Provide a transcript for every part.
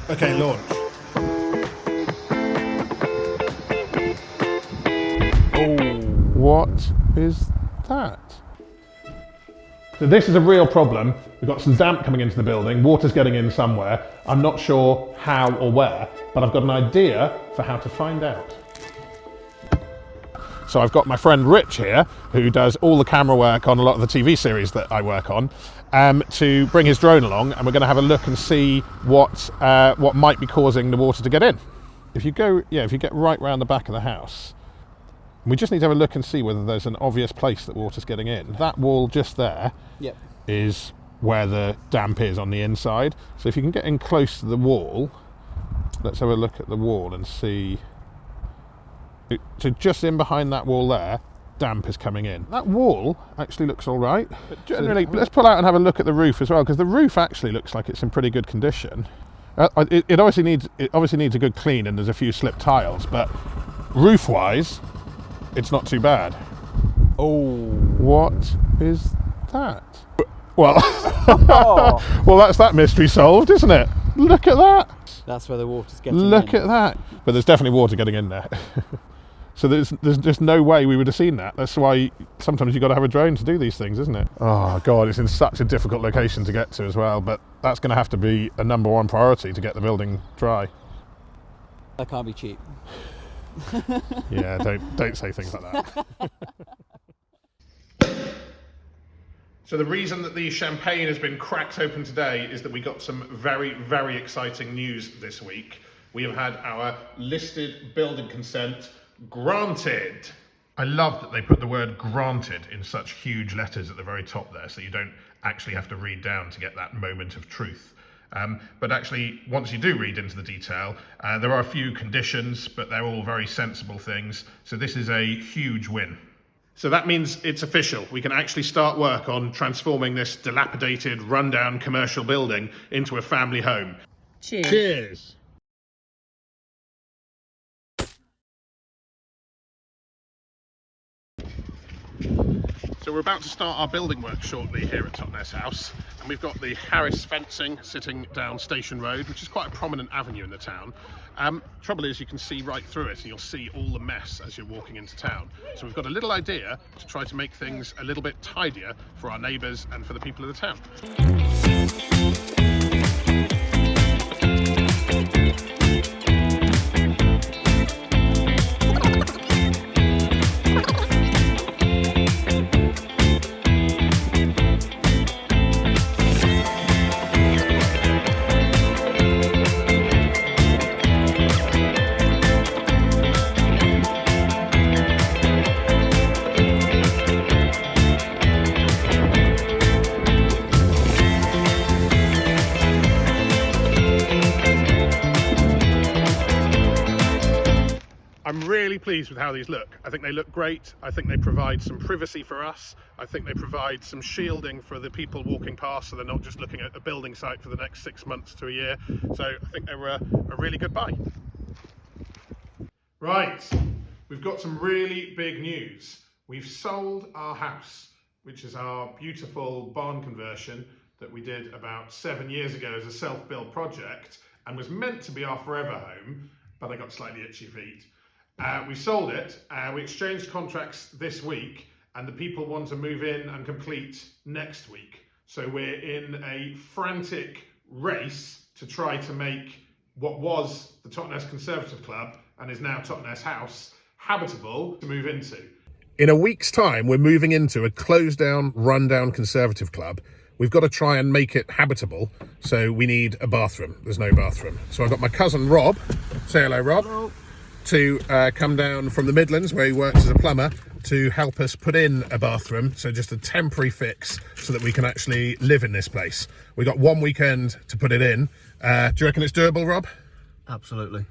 Okay, launch. Oh, what is that? So this is a real problem. We've got some damp coming into the building, water's getting in somewhere. I'm not sure how or where, but I've got an idea for how to find out. So I've got my friend Rich here, who does all the camera work on a lot of the TV series that I work on, to bring his drone along, and we're going to have a look and see what might be causing the water to get in. If you get right round the back of the house, we just need to have a look and see whether there's an obvious place that water's getting in. That wall just there is where the damp is on the inside. So if you can get in close to the wall, let's have a look at the wall and see. So just in behind that wall there, damp is coming in. That wall actually looks all right. But generally, let's pull out and have a look at the roof as well, because the roof actually looks like it's in pretty good condition. It obviously needs a good clean, and there's a few slip tiles, but roof-wise, it's not too bad. Oh, what is that? Well, well, that's that mystery solved, isn't it? Look at that. That's where the water's getting in. Look at that. But there's definitely water getting in there. So there's just no way we would have seen that. That's why sometimes you've got to have a drone to do these things, isn't it? Oh, God, it's in such a difficult location to get to as well. But that's going to have to be a #1 priority to get the building dry. That can't be cheap. Yeah, don't say things like that. So the reason that the champagne has been cracked open today is that we got some very, very exciting news this week. We have had our listed building consent granted. I love that they put the word granted in such huge letters at the very top there, so you don't actually have to read down to get that moment of truth. But actually, once you do read into the detail, there are a few conditions, but they're all very sensible things. So this is a huge win. So that means it's official. We can actually start work on transforming this dilapidated, rundown commercial building into a family home. Cheers. Cheers. So we're about to start our building work shortly here at Totnes House, and we've got the Harris fencing sitting down Station Road, which is quite a prominent avenue in the town. Trouble is, you can see right through it, and you'll see all the mess as you're walking into town. So we've got a little idea to try to make things a little bit tidier for our neighbours and for the people of the town. I'm really pleased with how these look. I think they look great. I think they provide some privacy for us. I think they provide some shielding for the people walking past, so they're not just looking at a building site for the next 6 months to a year. So I think they were a really good buy. Right, we've got some really big news. We've sold our house, which is our beautiful barn conversion that we did about 7 years ago as a self-build project and was meant to be our forever home, but I got slightly itchy feet. We sold it, we exchanged contracts this week, and the people want to move in and complete next week. So we're in a frantic race to try to make what was the Totnes Conservative Club and is now Totnes House habitable to move into. In a week's time, we're moving into a closed down, run-down Conservative Club. We've got to try and make it habitable, so we need a bathroom. There's no bathroom. So I've got my cousin Rob, say hello Rob, hello. To come down from the Midlands, where he works as a plumber, to help us put in a bathroom, so just a temporary fix so that we can actually live in this place. We got 1 weekend to put it in. Do you reckon it's doable, Rob? Absolutely.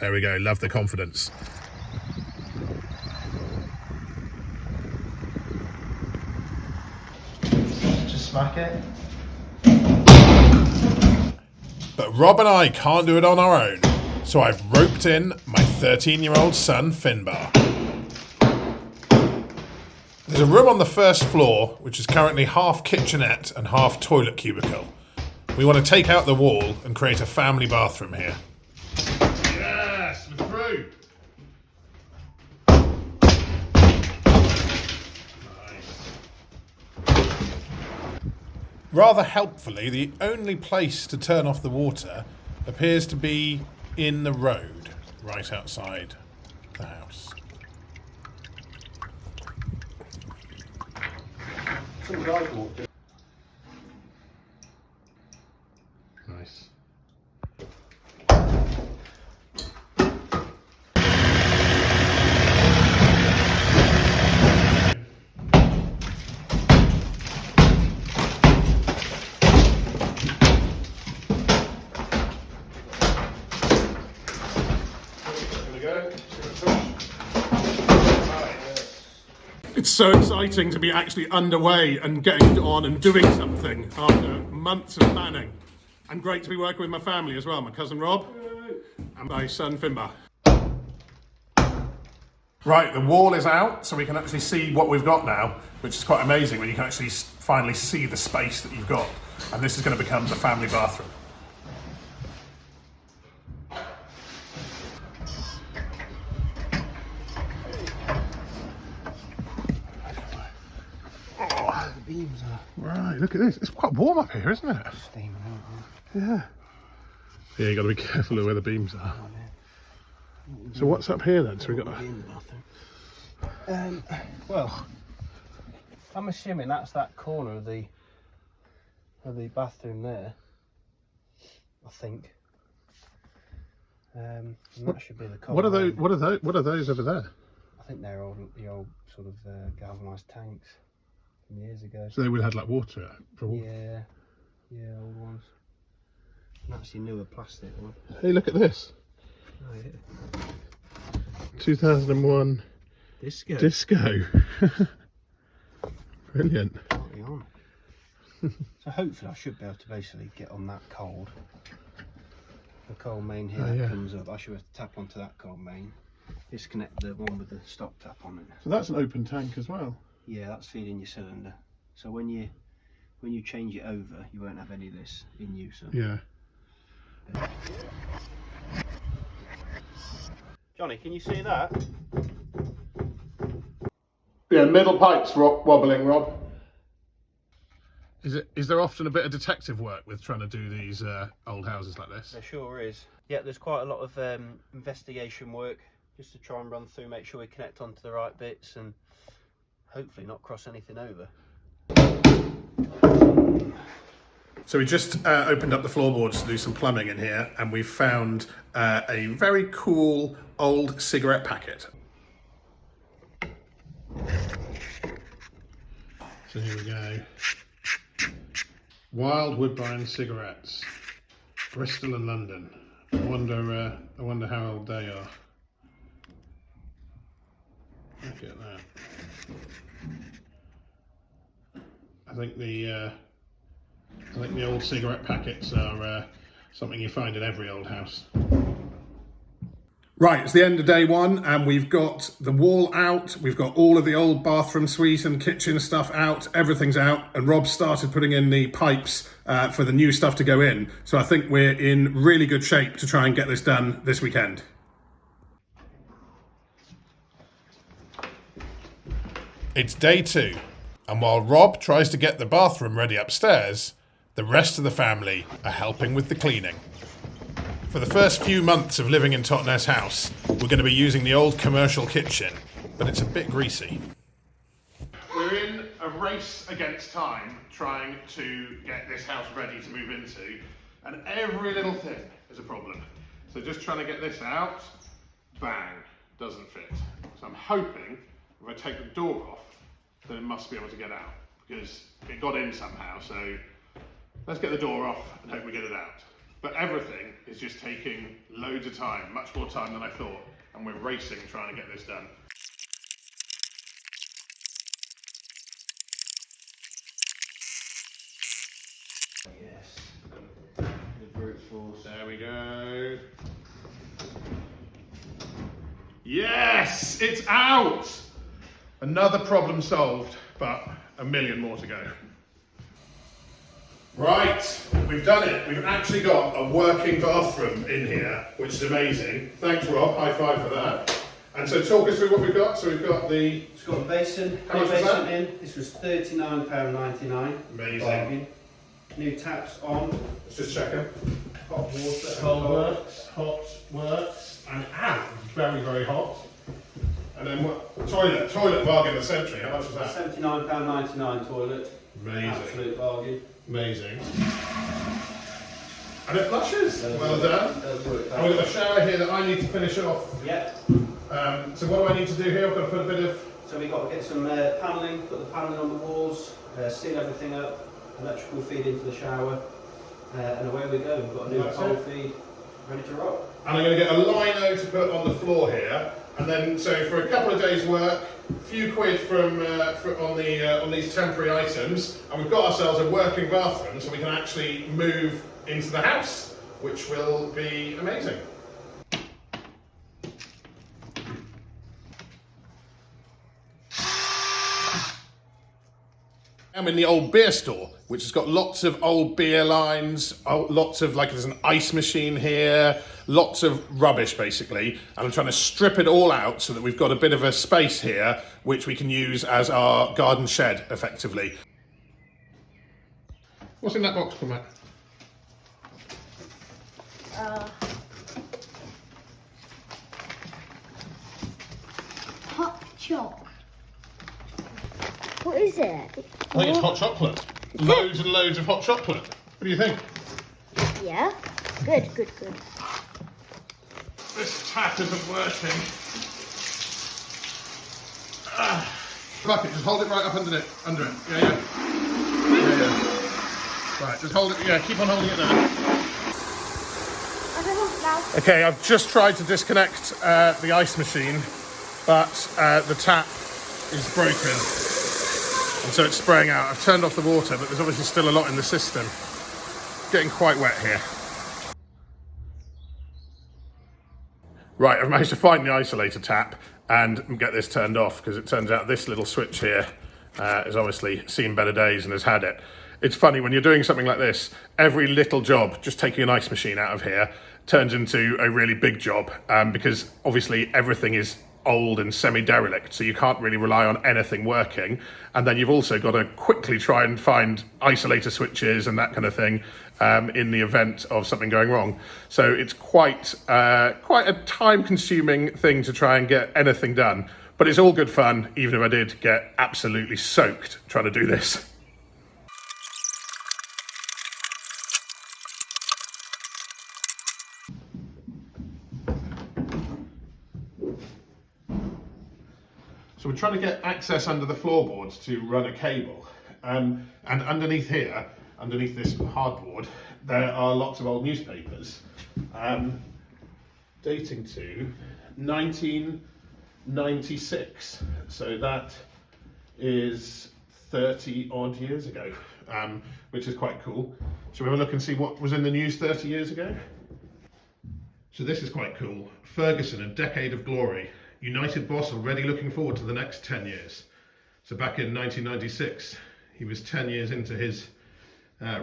There we go, love the confidence. Just smack it. But Rob and I can't do it on our own, so I've roped in my 13-year-old son, Finbar. There's a room on the first floor, which is currently half kitchenette and half toilet cubicle. We want to take out the wall and create a family bathroom here. Yes, we're through. Nice. Rather helpfully, the only place to turn off the water appears to be in the road, right outside the house. Nice. It's so exciting to be actually underway and getting on and doing something after months of planning. And great to be working with my family as well, my cousin Rob and my son Finbar. Right, the wall is out, so we can actually see what we've got now, which is quite amazing when you can actually finally see the space that you've got. And this is going to become the family bathroom. The beams are Right, look at this. It's quite warm up here, isn't it? steaming out. Yeah. Yeah, you got to be careful of where the beams are. So what's up here then? So we got. In the bathroom. Well, I'm assuming that's that corner of the bathroom there. I think. And that should be the cold. What are those? What are those? What are those over there? I think they're the old sort of galvanised tanks from years ago. So they would have had like water for water. Yeah, old ones. And that's your newer plastic one. Hey, look at this. Oh yeah. 2001 Disco. disco. Brilliant. Party on. So hopefully I should be able to basically get on that cold. The cold main here that comes up. I should have to tap onto that cold main. Disconnect the one with the stop tap on it. So that's an open tank as well. Yeah, that's feeding your cylinder. So when you change it over, you won't have any of this in use. Yeah. Johnny, can you see that? Yeah, middle pipes wobbling, Rob. Is there often a bit of detective work with trying to do these old houses like this? There sure is. Yeah, there's quite a lot of investigation work just to try and run through, make sure we connect onto the right bits and hopefully not cross anything over. So we just opened up the floorboards to do some plumbing in here, and we found a very cool old cigarette packet. So here we go. Wild Woodbine cigarettes, Bristol and London. I wonder how old they are. Look at that. I think the old cigarette packets are something you find in every old house. Right, it's the end of day one, and we've got the wall out, we've got all of the old bathroom suite and kitchen stuff out, everything's out, and Rob started putting in the pipes for the new stuff to go in. So I think we're in really good shape to try and get this done this weekend. It's day two, and while Rob tries to get the bathroom ready upstairs, the rest of the family are helping with the cleaning. For the first few months of living in Totnes House, we're going to be using the old commercial kitchen, but it's a bit greasy. We're in a race against time trying to get this house ready to move into, and every little thing is a problem. So just trying to get this out, bang, doesn't fit. So I'm hoping if I take the door off, then it must be able to get out, because it got in somehow. So let's get the door off and hope we get it out. But everything is just taking loads of time, much more time than I thought, and we're racing trying to get this done. Yes. The brute force. There we go. Yes, it's out! Another problem solved, but a million more to go. Right, we've done it. We've actually got a working bathroom in here, which is amazing. Thanks, Rob. High five for that. And so talk us through what we've got. So we've got the... It's got a basin. How much was basin that? in. This was £39.99. Amazing. Bargain. New taps on. Let's just check them. Hot water. Cold works, hot works, and ow, very, very hot. And then what? Toilet bargain of the century. How much was that? £79.99 toilet. Amazing. Absolute bargain. Amazing. And it flushes. Well done. Does work. And we've got a shower here that I need to finish off. Yep. So what do I need to do here? I've got to put a bit of... So we've got to get some panelling, put the panelling on the walls, seal everything up, electrical feed into the shower, and away we go. We've got a new pole feed ready to rock. And I'm going to get a lino to put on the floor here. And then, so for a couple of days' work, a few quid on these temporary items, and we've got ourselves a working bathroom, so we can actually move into the house, which will be amazing. I'm in the old beer store, which has got lots of old beer lines, lots of, like, there's an ice machine here, lots of rubbish basically, and I'm trying to strip it all out so that we've got a bit of a space here which we can use as our garden shed effectively. What's in that box, Matt? Hot choc. What is it? I think it's hot chocolate. Loads and loads of hot chocolate. What do you think? Yeah. Good, good, good. This tap isn't working. Fuck it, just hold it right up under it. Yeah. Right, just hold it, yeah, keep on holding it there. I don't know now. Okay, I've just tried to disconnect the ice machine, but the tap is broken. And so it's spraying out. I've turned off the water, but there's obviously still a lot in the system. Getting quite wet here. Right, I've managed to find the isolator tap and get this turned off, because it turns out this little switch here has obviously seen better days and has had it. It's funny, when you're doing something like this, every little job, just taking an ice machine out of here, turns into a really big job, because obviously everything is old and semi-derelict, so you can't really rely on anything working. And then you've also got to quickly try and find isolator switches and that kind of thing in the event of something going wrong. So it's quite a time-consuming thing to try and get anything done. But it's all good fun, even if I did get absolutely soaked trying to do this. So we're trying to get access under the floorboards to run a cable. And underneath here, underneath this hardboard, there are lots of old newspapers dating to 1996. So that is 30 odd years ago, which is quite cool. Shall we have a look and see what was in the news 30 years ago? So this is quite cool. Ferguson, a decade of glory. United boss already looking forward to the next 10 years. So back in 1996, he was 10 years into his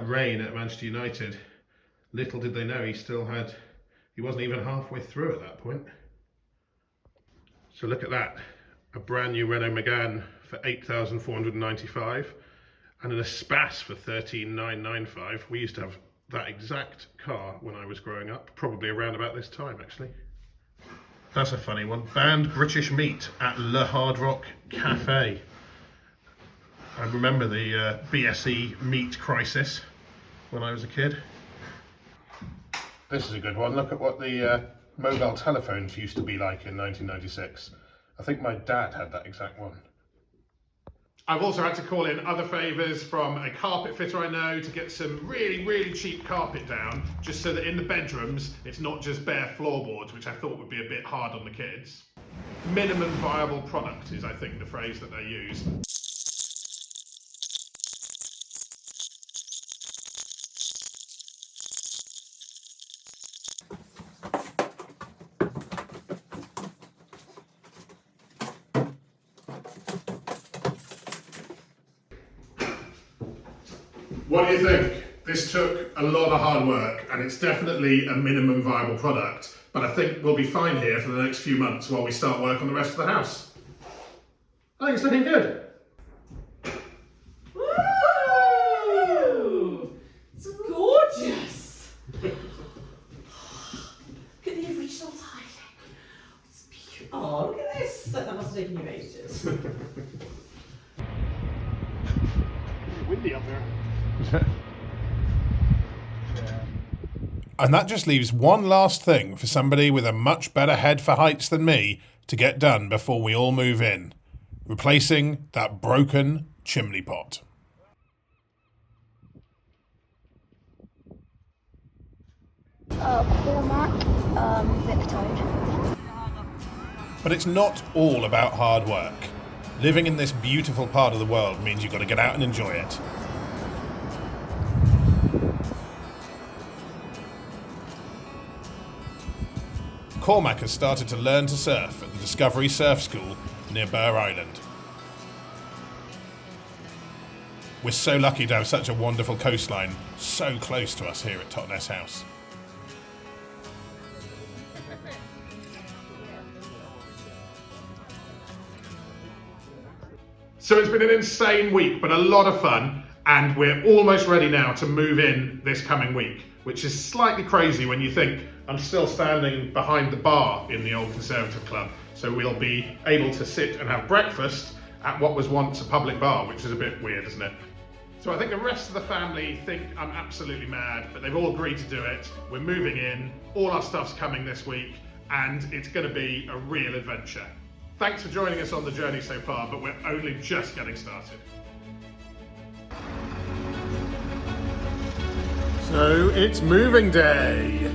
reign at Manchester United. Little did they know he wasn't even halfway through at that point. So look at that, a brand new Renault Megane for $8,495 and an Espace for $13,995. We used to have that exact car when I was growing up, probably around about this time actually. That's a funny one. Banned British meat at Le Hard Rock Cafe. I remember the BSE meat crisis when I was a kid. This is a good one. Look at what the mobile telephones used to be like in 1996. I think my dad had that exact one. I've also had to call in other favours from a carpet fitter I know to get some really, really cheap carpet down, just so that in the bedrooms it's not just bare floorboards, which I thought would be a bit hard on the kids. Minimum viable product is, I think, the phrase that they use. What do you think? This took a lot of hard work and it's definitely a minimum viable product, but I think we'll be fine here for the next few months while we start work on the rest of the house. I think it's looking good. Woo! It's gorgeous! Look at the original tiling. It's beautiful. Oh, look at this. That must have taken you ages. Windy up there. And that just leaves one last thing for somebody with a much better head for heights than me to get done before we all move in. Replacing that broken chimney pot. Cormac, Victorian. But it's not all about hard work. Living in this beautiful part of the world means you've got to get out and enjoy it. Cormac has started to learn to surf at the Discovery Surf School near Burr Island. We're so lucky to have such a wonderful coastline so close to us here at Totnes House. So it's been an insane week, but a lot of fun, and we're almost ready now to move in this coming week, which is slightly crazy when you think I'm still standing behind the bar in the old Conservative Club, so we'll be able to sit and have breakfast at what was once a public bar, which is a bit weird, isn't it? So I think the rest of the family think I'm absolutely mad, but they've all agreed to do it. We're moving in, all our stuff's coming this week, and it's going to be a real adventure. Thanks for joining us on the journey so far, but we're only just getting started. So it's moving day.